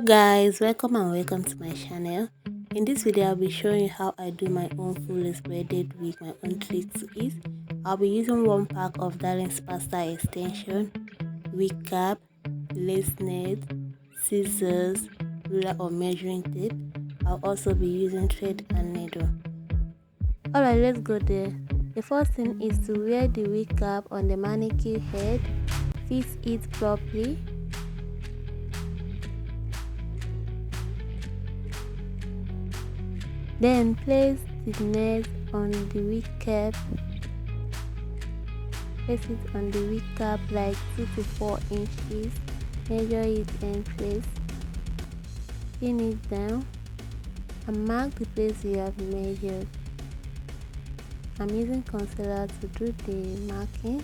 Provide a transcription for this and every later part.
Guys, welcome to my channel. In this video I'll be showing you how I do my own full lace braided wig, my own trick to it. I'll be using one pack of Darling's pasta extension, wig cap, lace net, scissors, ruler or measuring tape. I'll also be using thread and needle. Alright, let's go there. The first thing is to wear the wig cap on the mannequin head, fix it properly. Then place the net on the wig cap. Place it on the wig cap like 2 to 4 inches. Measure it in place. Pin it down and mark the place you have measured. I'm using concealer to do the marking.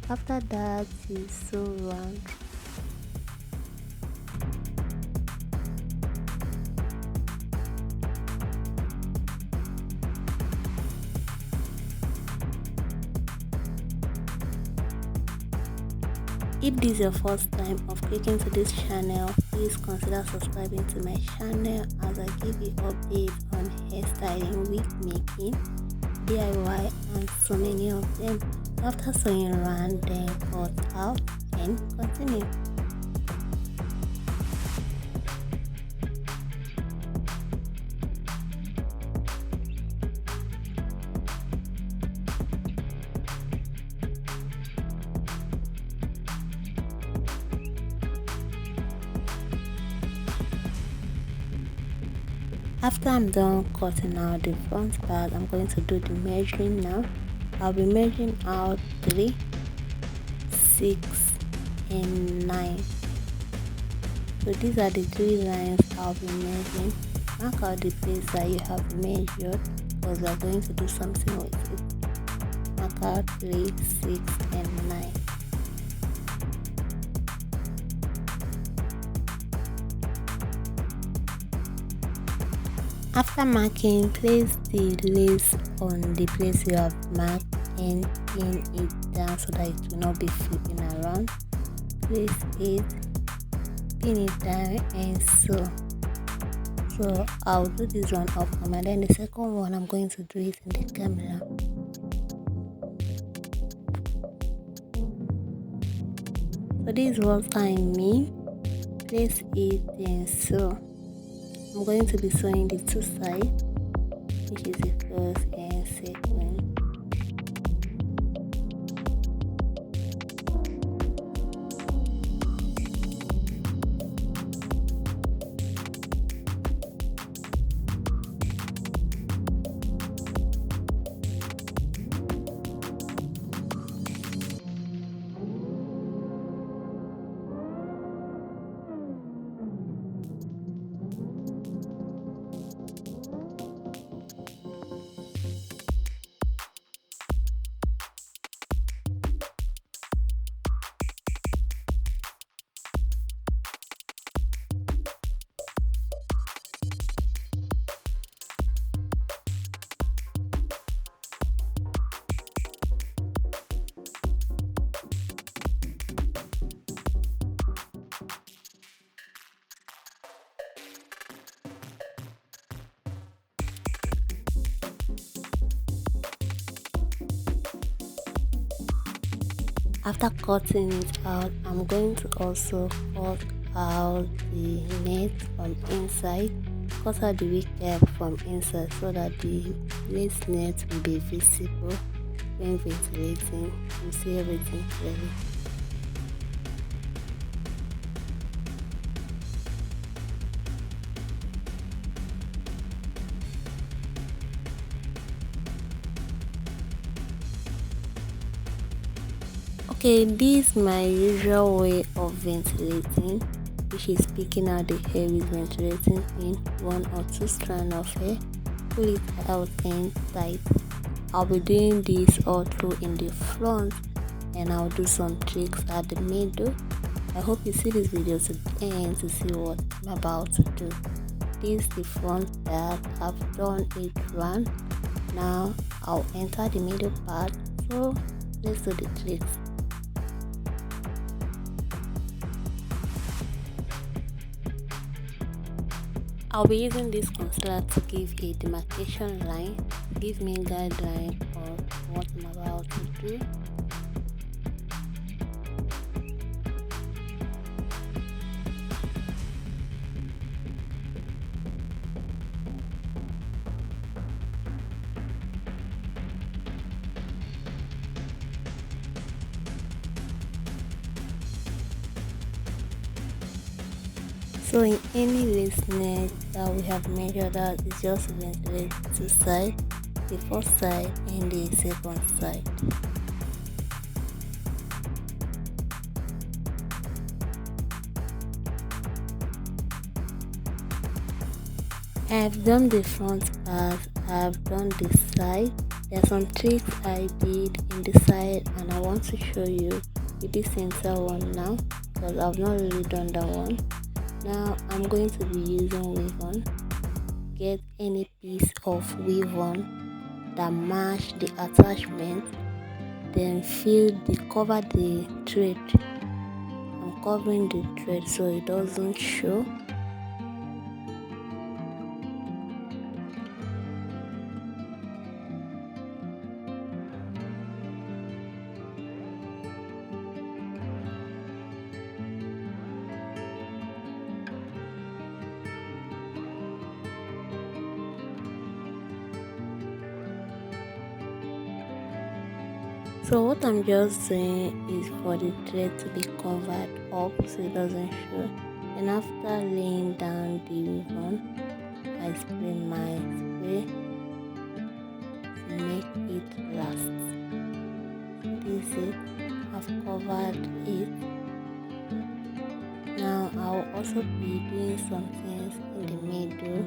After that, you sew round. If this is your first time of clicking to this channel, please consider subscribing to my channel as I give you updates on hairstyling, wig making, DIY and so many of them. After sewing round, then cut out and continue. After I'm done cutting out the front part, I'm going to do the measuring now. I'll be measuring out 3, 6 and 9. So these are the 3 lines I'll be measuring. Mark out the place that you have measured because we are going to do something with it. Mark out 3, 6 and 9. After marking, place the lace on the place you have marked and pin it down so that it will not be flipping around. Place it, pin it down and sew. So I'll do this one off camera, then the second one I'm going to do it in the camera. So this is what I mean. Place it and sew. I'm going to be sewing the 2 sides, which is the first and second. After cutting it out, I'm going to also cut out the net from inside. Cut out the wig cap from inside so that the lace net will be visible when ventilating. You see everything clearly. Okay, this is my usual way of ventilating, which is picking out the hair with ventilating in 1 or 2 strands of hair. Pull it out and tight. I'll be doing this all through in the front and I'll do some tricks at the middle. I hope you see this video to the end to see what I'm about to do. This is the front part. I've done it round. Now I'll enter the middle part. So let's do the tricks. I'll be using this concealer to give a demarcation line, give me guideline of what I'm about to do. So in any lace net that we have measured out, is just to ventilate two sides, the first side and the second side. I've done the front part, I've done the side. There are some tricks I did in the side and I want to show you with the center one now, because I've not really done that one. Now I'm going to be using weavon. Get any piece of weavon that match the attachment, then cover the thread. I'm covering the thread so it doesn't show. So what I'm just doing is for the thread to be covered up so it doesn't show. And after laying down the weavon, I spray my spray to make it last. This is it. I've covered it. Now I'll also be doing some things in the middle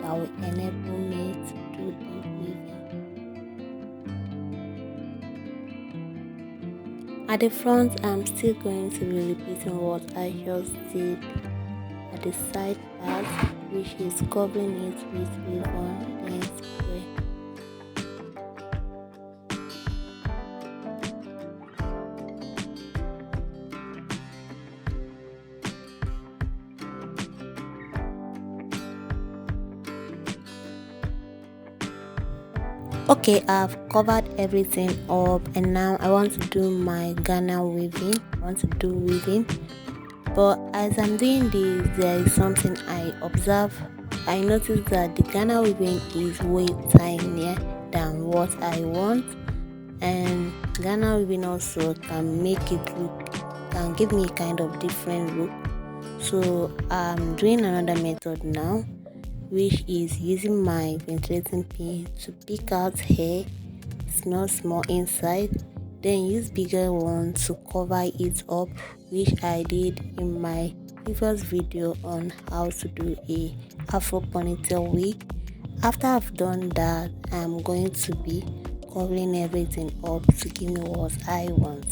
that will enable me to do the weaving. At the front, I'm still going to be repeating what I just did at the side part, which is covering it with weavon and spray. Okay, I've covered everything up and now I want to do my Ghana weaving. I want to do weaving, but as I'm doing this, there is something I observe. I noticed that the Ghana weaving is way tinier than what I want, and Ghana weaving also can give me a kind of different look. So I'm doing another method now, which is using my ventilating pin to pick out hair, small inside, then use bigger one to cover it up, which I did in my previous video on how to do a afro ponytail wig. After I've done that, I'm going to be covering everything up to give me what I want.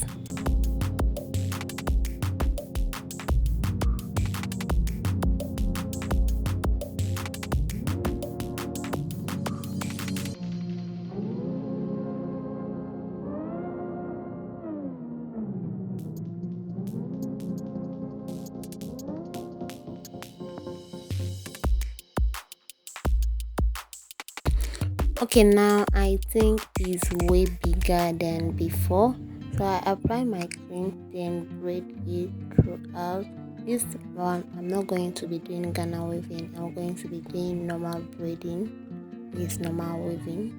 Okay, now I think it's way bigger than before, so I apply my cream, then braid it throughout. This one I'm not going to be doing Ghana weaving, I'm going to be doing normal braiding with normal weaving.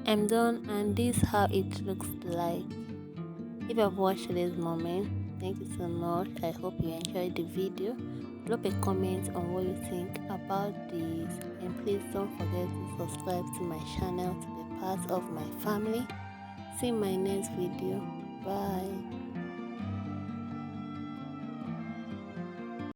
I'm done, and this is how it looks like. If you've watched this moment, thank you so much. I hope you enjoyed the video. Drop a comment on what you think about this, and please don't forget to subscribe to my channel to be part of my family. See you in my next video. Bye.